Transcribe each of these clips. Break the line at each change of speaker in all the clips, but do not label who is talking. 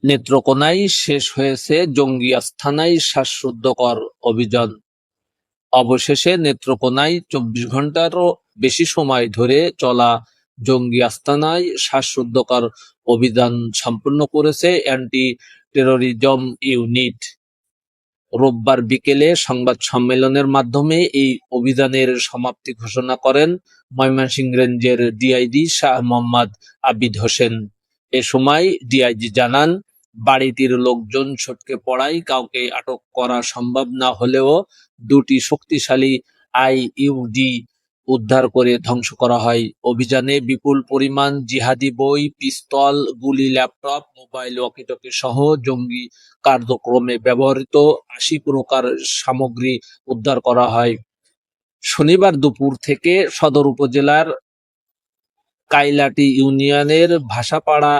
নেত্রকোনায় শেষ হয়েছে জঙ্গি আস্তানায় শ্বাসরুদ্ধকর অভিযান। অবশেষে নেত্রকোনায় ২৪ ঘণ্টারও বেশি সময় ধরে চলা জঙ্গি আস্তানায় শ্বাসরুদ্ধকর অভিযান সম্পন্ন করেছে অ্যান্টি টেররিজম ইউনিট। রোববার বিকেলে সংবাদ সম্মেলনের মাধ্যমে এই অভিযানের সমাপ্তি ঘোষণা করেন ময়মনসিংহ রেঞ্জের ডিআইজি শাহ মোহাম্মদ আবিদ হোসেন। এ সময় ডিআইজি জানান, বাড়িটির লোকজন ছটকে পড়ায় কাউকে আটক করা সম্ভব না হলেও দুটি শক্তিশালী আইইডি উদ্ধার করে ধ্বংস করা হয়। অভিযানে বিপুল পরিমাণ জিহাদি বই, পিস্তল, গুলি, ল্যাপটপ, মোবাইল, ওয়াকিটকি সহ জঙ্গি কার্যক্রমে ব্যবহৃত ৮০ প্রকার সামগ্রী উদ্ধার করা হয়। শনিবার দুপুর থেকে সদর উপজেলার কাইলাটি ইউনিয়নের ভাষাপাড়া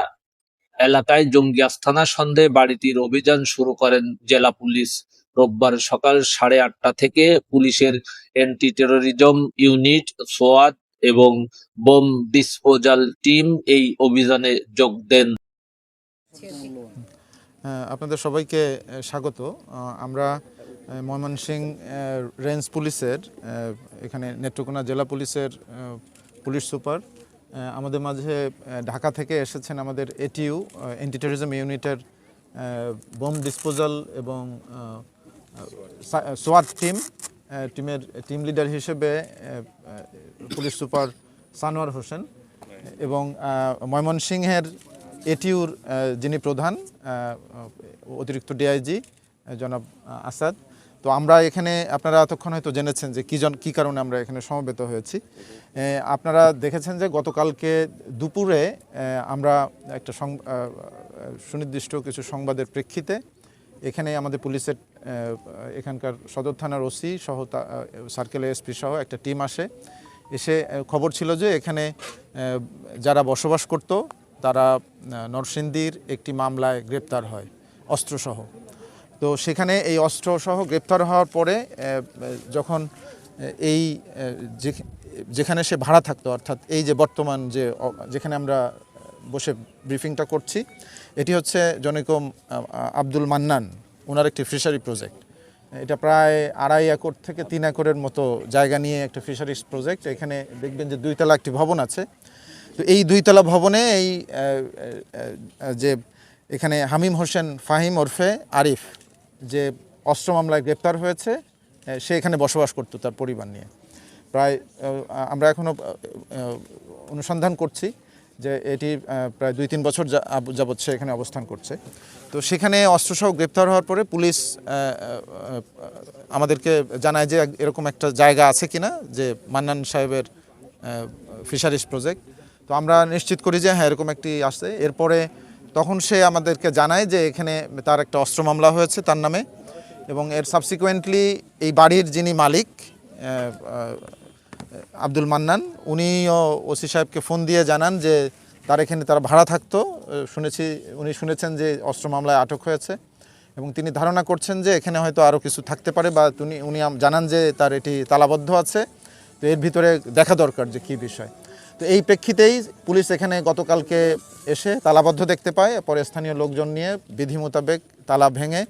এলাকায় জঙ্গি আস্তানা সন্দেহে বাড়িটির অভিযান শুরু করেন জেলা পুলিশ। রোববার সকাল ৮:৩০ থেকে পুলিশের অ্যান্টি টেররিজম ইউনিট, সোয়াত এবং বোম ডিসপোজাল টিম এই অভিযানে যোগ দেন।
আপনাদের সবাইকে স্বাগত। আমরা ময়মনসিংহ রেঞ্জ পুলিশের এখানে নেত্রকোনা জেলা পুলিশের পুলিশ সুপার আমাদের মাঝে ঢাকা থেকে এসেছেন আমাদের এটিইউ অ্যান্টি টেররিজম ইউনিটের বোম ডিসপোজাল এবং সোয়াট টিমের টিম লিডার হিসেবে পুলিশ সুপার সানোয়ার হোসেন এবং ময়মনসিংহের এটিইউর যিনি প্রধান অতিরিক্ত ডিআইজি জনাব আসাদ। তো আমরা এখানে আপনারা এতক্ষণ হয়তো জেনেছেন যে কী কারণে আমরা এখানে সমবেত হয়েছি। আপনারা দেখেছেন যে গতকালকে দুপুরে আমরা একটা সুনির্দিষ্ট কিছু সংবাদের প্রেক্ষিতে এখানে আমাদের পুলিশের এখানকার সদর থানার ওসি সহ সার্কেল এসপি সহ একটা টিম এসে খবর ছিল যে এখানে যারা বসবাস করত তারা নরসিংদীর একটি মামলায় গ্রেপ্তার হয় অস্ত্রসহ। তো সেখানে এই অস্ত্রসহ গ্রেপ্তার হওয়ার পরে যখন এই যেখানে সে ভাড়া থাকতো, অর্থাৎ এই যে বর্তমান যেখানে আমরা বসে ব্রিফিংটা করছি, এটি হচ্ছে জনৈক আব্দুল মান্নান, ওনার একটি ফিশারি প্রজেক্ট। এটা প্রায় ২.৫ একর থেকে ৩ একরের মতো জায়গা নিয়ে একটা ফিশারিজ প্রজেক্ট। এখানে দেখবেন যে ২ তলা একটি ভবন আছে। তো এই ২ তলা ভবনে এই যে এখানে হামিম হোসেন ফাহিম ওরফে আরিফ, যে অস্ত্র মামলায় গ্রেপ্তার হয়েছে, সে এখানে বসবাস করতো তার পরিবার নিয়ে। প্রায় আমরা এখনও অনুসন্ধান করছি যে এটি প্রায় ২-৩ বছর যাবৎ সে এখানে অবস্থান করছে। তো সেখানে অস্ত্রসহ গ্রেপ্তার হওয়ার পরে পুলিশ আমাদেরকে জানায় যে এরকম একটা জায়গা আছে কিনা, যে মান্নান সাহেবের ফিশারিজ প্রজেক্ট। তো আমরা নিশ্চিত করি যে হ্যাঁ, এরকম একটি আসছে। এরপরে তখন সে আমাদেরকে জানায় যে এখানে তার একটা অস্ত্র মামলা হয়েছে তার নামে, এবং এর সাবসিকুয়েন্টলি এই বাড়ির যিনি মালিক আব্দুল মান্নান, উনিও ওসি সাহেবকে ফোন দিয়ে জানান যে তারা ভাড়া থাকতো। উনি শুনেছেন যে অস্ত্র মামলায় আটক হয়েছে এবং তিনি ধারণা করছেন যে এখানে হয়তো আরও কিছু থাকতে পারে, বা উনি জানান যে তার এটি তালাবদ্ধ আছে। তো এর ভিতরে দেখা দরকার যে কী বিষয়। তো এই প্রেক্ষিতেই পুলিশ এখানে গতকালকে এসে তালাবদ্ধ দেখতে পায়। পরে স্থানীয় লোকজন নিয়ে বিধি মোতাবেক তালা ভেঙে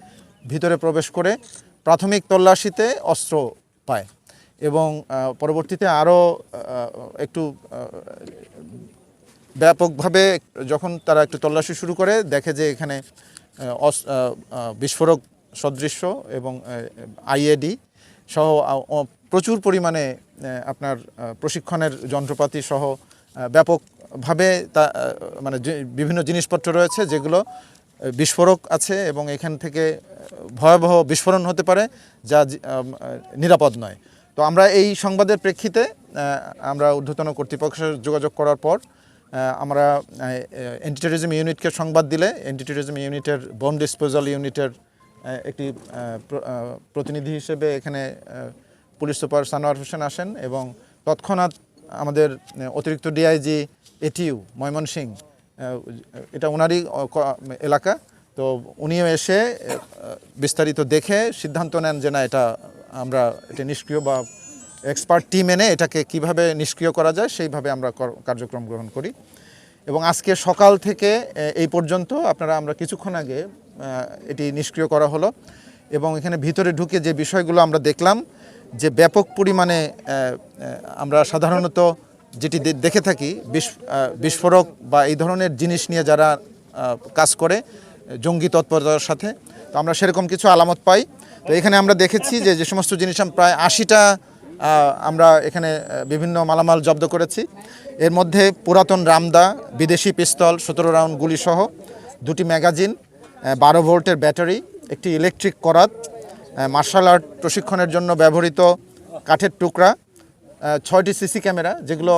ভিতরে প্রবেশ করে প্রাথমিক তল্লাশিতে অস্ত্র পায়, এবং পরবর্তীতে আরও একটু ব্যাপকভাবে যখন তারা একটু তল্লাশি শুরু করে, দেখে যে এখানে বিস্ফোরক সদৃশ্য এবং আইইডি সহ প্রচুর পরিমাণে আপনার প্রশিক্ষণের যন্ত্রপাতি সহ ব্যাপকভাবে মানে বিভিন্ন জিনিসপত্র রয়েছে যেগুলো বিস্ফোরক আছে, এবং এখান থেকে ভয়াবহ বিস্ফোরণ হতে পারে যা নিরাপদ নয়। তো আমরা এই সংবাদের প্রেক্ষিতে আমরা ঊর্ধ্বতন কর্তৃপক্ষের যোগাযোগ করার পর আমরা অ্যান্টি টেররিজম ইউনিটকে সংবাদ দিলে অ্যান্টি টেররিজম ইউনিটের বোম ডিসপোজাল ইউনিটের একটি প্রতিনিধি হিসেবে এখানে পুলিশ সুপার সানোয়ার হোসেন আসেন, এবং তৎক্ষণাৎ আমাদের অতিরিক্ত ডিআইজি এটিইউ ময়মনসিংহ, এটা ওনারই এলাকা, তো উনিও এসে বিস্তারিত দেখে সিদ্ধান্ত নেন যে না, এটা নিষ্ক্রিয় বা এক্সপার্ট টিম এনে এটাকে কিভাবে নিষ্ক্রিয় করা যায় সেইভাবে আমরা কার্যক্রম গ্রহণ করি। এবং আজকে সকাল থেকে এই পর্যন্ত আমরা কিছুক্ষণ আগে এটি নিষ্ক্রিয় করা হলো। এবং এখানে ভিতরে ঢুকে যে বিষয়গুলো আমরা দেখলাম যে ব্যাপক পরিমাণে আমরা সাধারণত যেটি দেখে থাকি বিস্ফোরক বা এই ধরনের জিনিস নিয়ে যারা কাজ করে জঙ্গি তৎপরতার সাথে, তো আমরা সেরকম কিছু আলামত পাই। তো এখানে আমরা দেখেছি যে সমস্ত জিনিস প্রায় 80টা আমরা এখানে বিভিন্ন মালামাল জব্দ করেছি। এর মধ্যে পুরাতন রামদা, বিদেশি পিস্তল, 17 রাউন্ড গুলিসহ 2টি ম্যাগাজিন, 12 ভোল্টের ব্যাটারি, একটি ইলেকট্রিক করাত, মার্শাল আর্ট প্রশিক্ষণের জন্য ব্যবহৃত কাঠের টুকরা, 6টি সিসি ক্যামেরা যেগুলো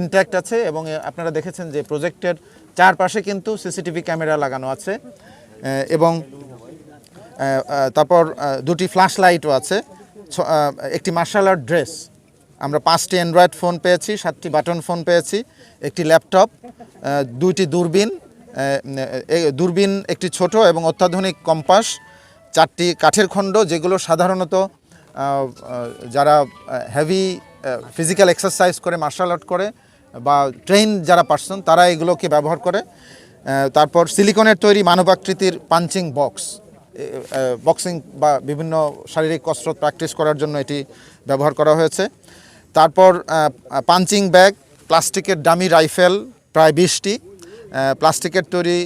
ইনট্যাক্ট আছে এবং আপনারা দেখেছেন যে প্রজেক্টের চারপাশে কিন্তু সিসিটিভি ক্যামেরা লাগানো আছে, এবং তারপর 2টি ফ্ল্যাশ লাইটও আছে, একটি মার্শাল আর্ট ড্রেস। আমরা 5টি অ্যান্ড্রয়েড ফোন পেয়েছি, 7টি বাটন ফোন পেয়েছি, একটি ল্যাপটপ, 2টি দূরবীন, একটি ছোট এবং অত্যাধুনিক কম্পাস, 4টি কাঠের খণ্ড যেগুলো সাধারণত যারা হেভি ফিজিক্যাল এক্সারসাইজ করে, মার্শাল আর্ট করে বা ট্রেন যারা পারসন তারা এগুলোকে ব্যবহার করে। তারপর সিলিকনের তৈরি মানবাকৃতির পাঞ্চিং বক্সিং বা বিভিন্ন শারীরিক কসরত প্র্যাকটিস করার জন্য এটি ব্যবহার করা হয়েছে। তারপর পাঞ্চিং ব্যাগ, প্লাস্টিকের ডামি রাইফেল প্রায় 20টি, প্লাস্টিকের তৈরি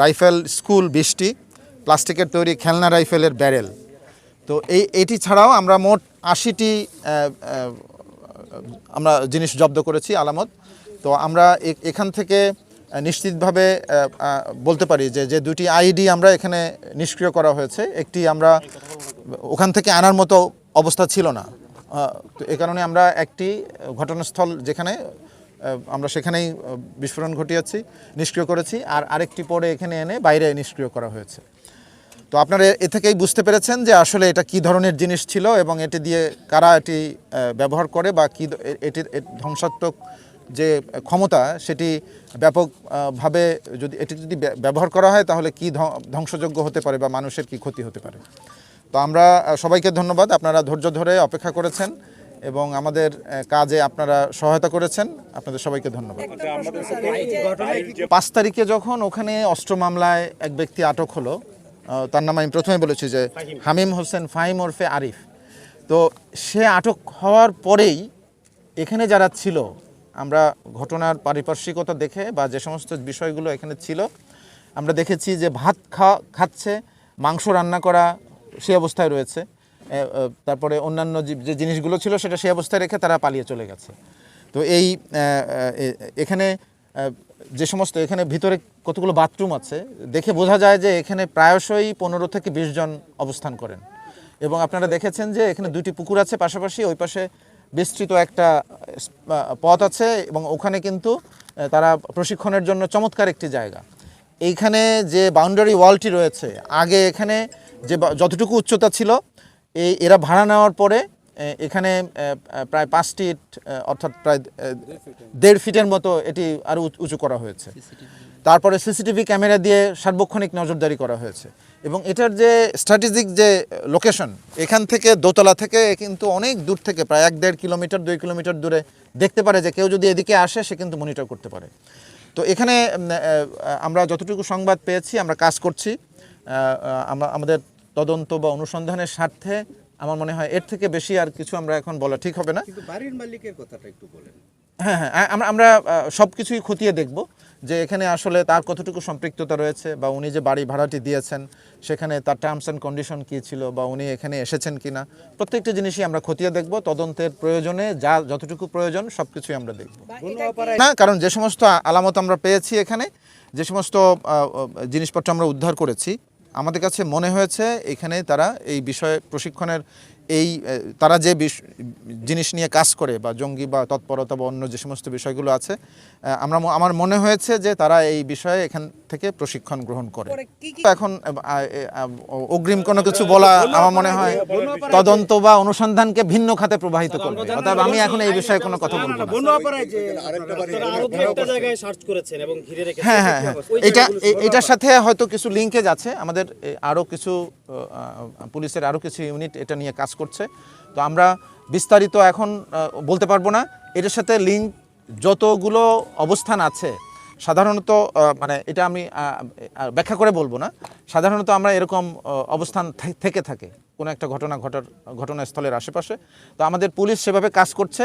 রাইফেল স্কুল 20টি, প্লাস্টিকের তৈরি খেলনা রাইফেলের ব্যারেল। তো এটি ছাড়াও আমরা মোট 80টি আমরা জিনিস জব্দ করেছি আলামত। তো আমরা এখান থেকে নিশ্চিতভাবে বলতে পারি যে 2টি আইডি আমরা এখানে নিষ্ক্রিয় করা হয়েছে। একটি আমরা ওখান থেকে আনার মতো অবস্থা ছিল না, তো এ কারণে আমরা একটি ঘটনাস্থল যেখানে আমরা সেখানেই বিস্ফোরণ ঘটিয়েছি, নিষ্ক্রিয় করেছি, আর আরেকটি পরে এখানে এনে বাইরে নিষ্ক্রিয় করা হয়েছে। তো আপনারা এ থেকেই বুঝতে পেরেছেন যে আসলে এটা কী ধরনের জিনিস ছিল এবং এটি দিয়ে কারা এটি ব্যবহার করে বা কী এটির ধ্বংসাত্মক যে ক্ষমতা সেটি ব্যাপকভাবে এটি যদি ব্যবহার করা হয় তাহলে কী ধ্বংসযোগ্য হতে পারে বা মানুষের কী ক্ষতি হতে পারে। তো আমরা সবাইকে ধন্যবাদ, আপনারা ধৈর্য ধরে অপেক্ষা করেছেন এবং আমাদের কাজে আপনারা সহায়তা করেছেন, আপনাদের সবাইকে ধন্যবাদ। 5 তারিখে যখন ওখানে অস্ত্র মামলায় এক ব্যক্তি আটক হলো, তার নাম আমি প্রথমে বলেছি যে হামিম হোসেন ফাহিম ওরফে আরিফ, তো সে আটক হওয়ার পরেই এখানে যারা ছিল আমরা ঘটনার পারিপার্শ্বিকতা দেখে বা যে সমস্ত বিষয়গুলো এখানে ছিল আমরা দেখেছি যে ভাত খাচ্ছে, মাংস রান্না করা সে অবস্থায় রয়েছে, তারপরে অন্যান্য যে জিনিসগুলো ছিল সেটা সেই অবস্থায় রেখে তারা পালিয়ে চলে গেছে। তো এখানে যে সমস্ত এখানে ভিতরে কতগুলো বাথরুম আছে দেখে বোঝা যায় যে এখানে প্রায়শই 15 থেকে 20 জন অবস্থান করেন। এবং আপনারা দেখেছেন যে এখানে 2টি পুকুর আছে পাশাপাশি, ওই পাশে বিস্তৃত একটা পথ আছে এবং ওখানে কিন্তু তারা প্রশিক্ষণের জন্য চমৎকার একটি জায়গা। এইখানে যে বাউন্ডারি ওয়ালটি রয়েছে, আগে এখানে যে যতটুকু উচ্চতা ছিল এরা ভাড়া নেওয়ার পরে এখানে প্রায় 5 ফিট অর্থাৎ প্রায় 1.5 ফিটের মতো এটি আরও উঁচু করা হয়েছে। তারপরে সিসিটিভি ক্যামেরা দিয়ে সার্বক্ষণিক নজরদারি করা হয়েছে এবং এটার যে স্ট্র্যাটেজিক যে লোকেশন, এখান থেকে দোতলা থেকে কিন্তু অনেক দূর থেকে প্রায় 1-1.5 কিলোমিটার 2 কিলোমিটার দূরে দেখতে পারে যে কেউ যদি এদিকে আসে সে কিন্তু মনিটর করতে পারে। তো এখানে আমরা যতটুকু সংবাদ পেয়েছি আমরা কাজ করছি, আমাদের তদন্ত বা অনুসন্ধানের স্বার্থে আমার মনে হয় এর থেকে বেশি আর কিছু আমরা এখন বলা ঠিক হবে না।
কিন্তু বাড়ির মালিকের কথাটা একটু বলেন।
হ্যাঁ, আমরা সব কিছুই খতিয়ে দেখব যে এখানে আসলে তার কতটুকু সম্পৃক্ততা রয়েছে বা উনি যে বাড়ি ভাড়াটি দিয়েছেন সেখানে তার টার্মস অ্যান্ড কন্ডিশন কী ছিল বা উনি এখানে এসেছেন কিনা, প্রত্যেকটি জিনিসই আমরা খতিয়ে দেখব। তদন্তের প্রয়োজনে যতটুকু প্রয়োজন সব কিছুই আমরা দেখব না, কারণ যে সমস্ত আলামত আমরা পেয়েছি এখানে, যে সমস্ত জিনিসপত্র আমরা উদ্ধার করেছি, আমাদের কাছে মনে হয়েছে এখানে তারা এই বিষয়ে প্রশিক্ষণের তারা যে জিনিস নিয়ে কাজ করে বা জঙ্গি বা তৎপরতা বা অন্য যে সমস্ত বিষয়গুলো আছে, আমার মনে হয়েছে যে তারা এই বিষয়ে এখান থেকে প্রশিক্ষণ গ্রহণ করে। এখন অগ্রিম কোনো কিছু বলা আমার মনে হয় তদন্ত বা অনুসন্ধানকে ভিন্ন খাতে প্রবাহিত করবে, অর্থাৎ আমি এখন এই বিষয়ে কোনো কথা বলবো না। হ্যাঁ, এটার সাথে হয়তো কিছু লিঙ্কেজ আছে, আমাদের আরও কিছু পুলিশের আরও কিছু ইউনিট এটা নিয়ে কাজ করছে। তো আমরা বিস্তারিত এখন বলতে পারবো না। এটার সাথে লিঙ্ক যতগুলো অবস্থান আছে সাধারণত মানে এটা আমি ব্যাখ্যা করে বলবো না, সাধারণত আমরা এরকম অবস্থান থেকে থাকে কোনো একটা ঘটনাস্থলের আশেপাশে। তো আমাদের পুলিশ সেভাবে কাজ করছে।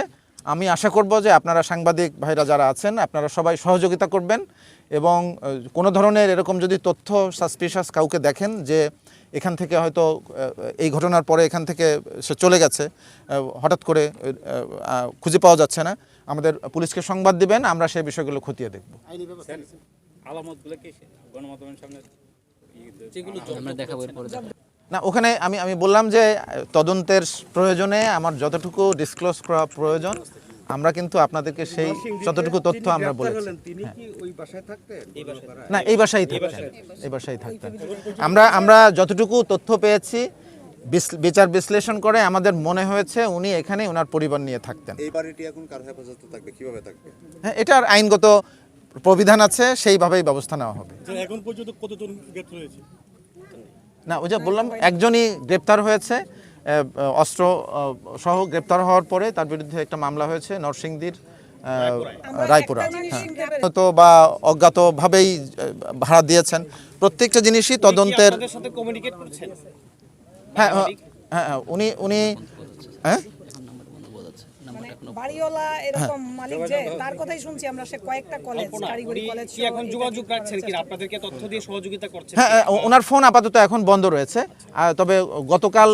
আমি আশা করব যে আপনারা সাংবাদিক ভাইরা যারা আছেন আপনারা সবাই সহযোগিতা করবেন, এবং কোনো ধরনের এরকম যদি তথ্য সাসপিশাস কাউকে দেখেন যে এখান থেকে হয়তো এই ঘটনার পরে এখান থেকে সে চলে গেছে, হঠাৎ করে খুঁজে পাওয়া যাচ্ছে না, আমাদের পুলিশকে সংবাদ দিবেন, আমরা সেই বিষয়গুলো খতিয়ে দেখব। না, ওখানে আমি বললাম যে তদন্তের প্রয়োজনে আমার যতটুকু ডিসক্লোজ করা প্রয়োজন আমরা কিন্তু আপনাদেরকে সেই যতটুকু তথ্য আমরা বলেছি।
তিনি কি ওই বাসায় থাকতেন?
না, এই বাসায় থাকতেন। আমরা যতটুকু তথ্য পেয়েছি বিচার বিশ্লেষণ করে আমাদের মনে হয়েছে উনি এখানে ওনার পরিবার নিয়ে থাকতেন।
এই বাড়িটি এখন কার হেফাজতে থাকবে, কিভাবে থাকবে?
হ্যাঁ, এটার আইনগত প্রবিধান আছে, সেইভাবেই ব্যবস্থা নেওয়া হবে।
এখন পর্যন্ত কতজন গ্রেপ্তার হয়েছে?
না, ওই যে বললাম একজনই গ্রেপ্তার হয়েছে, অস্ত্র সহ গ্রেপ্তার হওয়ার পরে তার বিরুদ্ধে একটা মামলা হয়েছে নরসিংদীর রায়পুরা। হ্যাঁ, তো বা অজ্ঞাতভাবেই ভাড়া দিয়েছেন। প্রত্যেকটা জিনিসই তদন্তের। হ্যাঁ হ্যাঁ, উনি হ্যাঁ
বাড়িওয়ালা এরকম মালিক যে তার কথাই শুনছি আমরা, সে কয়েকটা কলেজ কারিগরি কলেজ
কি এখন যোগাযোগ রাখছেন কি আপনাদেরকে তথ্য দিয়ে সহযোগিতা করছেন?
হ্যাঁ, ওনার ফোন আপাতত এখন বন্ধ রয়েছে, তবে গতকাল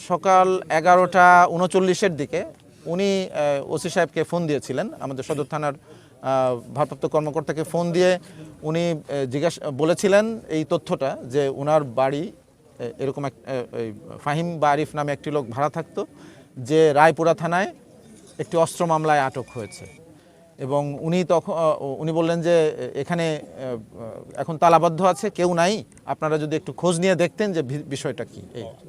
সকাল 11:39 দিকে উনি ওসি সাহেবকে ফোন দিয়েছিলেন, আমাদের সদর থানার ভারপ্রাপ্ত কর্মকর্তাকে ফোন দিয়ে উনি বলেছিলেন এই তথ্যটা যে ওনার বাড়ি এরকম ফাহিম বা আরিফ নামে একটি লোক ভাড়া থাকতো, যে রায়পুরা থানায় একটি অস্ত্র মামলায় আটক হয়েছে। এবং উনি বললেন যে এখানে এখন তালাবদ্ধ আছে, কেউ নাই, আপনারা যদি একটু খোঁজ নিয়ে দেখতেন যে বিষয়টা কি।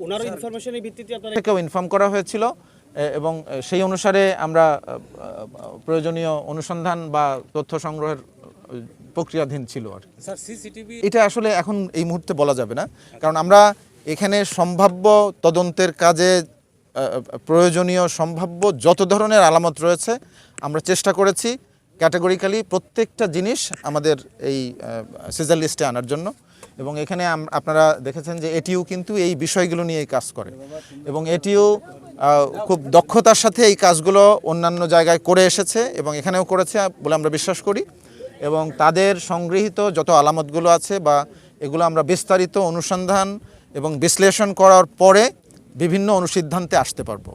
ওনার ইনফরমেশনের ভিত্তিতে আপনারা
কেউ ইনফর্ম করা হয়েছিল, এবং সেই অনুসারে আমরা প্রয়োজনীয় অনুসন্ধান বা তথ্য সংগ্রহের প্রক্রিয়াধীন ছিল আর কি।
স্যার সিসিটিভি
এটা আসলে এখন এই মুহূর্তে বলা যাবে না, কারণ আমরা এখানে সম্ভাব্য তদন্তের কাজে প্রয়োজনীয় সম্ভাব্য যত ধরনের আলামত রয়েছে আমরা চেষ্টা করেছি ক্যাটাগরিক্যালি প্রত্যেকটা জিনিস আমাদের এই সিজার লিস্টে আনার জন্য। এবং এখানে আপনারা দেখেছেন যে এটিও কিন্তু এই বিষয়গুলো নিয়েই কাজ করে, এবং এটিও খুব দক্ষতার সাথে এই কাজগুলো অন্যান্য জায়গায় করে এসেছে এবং এখানেও করেছে বলে আমরা বিশ্বাস করি। এবং তাদের সংগৃহীত যত আলামতগুলো আছে বা এগুলো আমরা বিস্তারিত অনুসন্ধান এবং বিশ্লেষণ করার পরে বিভিন্ন অনুসিদ্ধান্তে আসতে পারবো।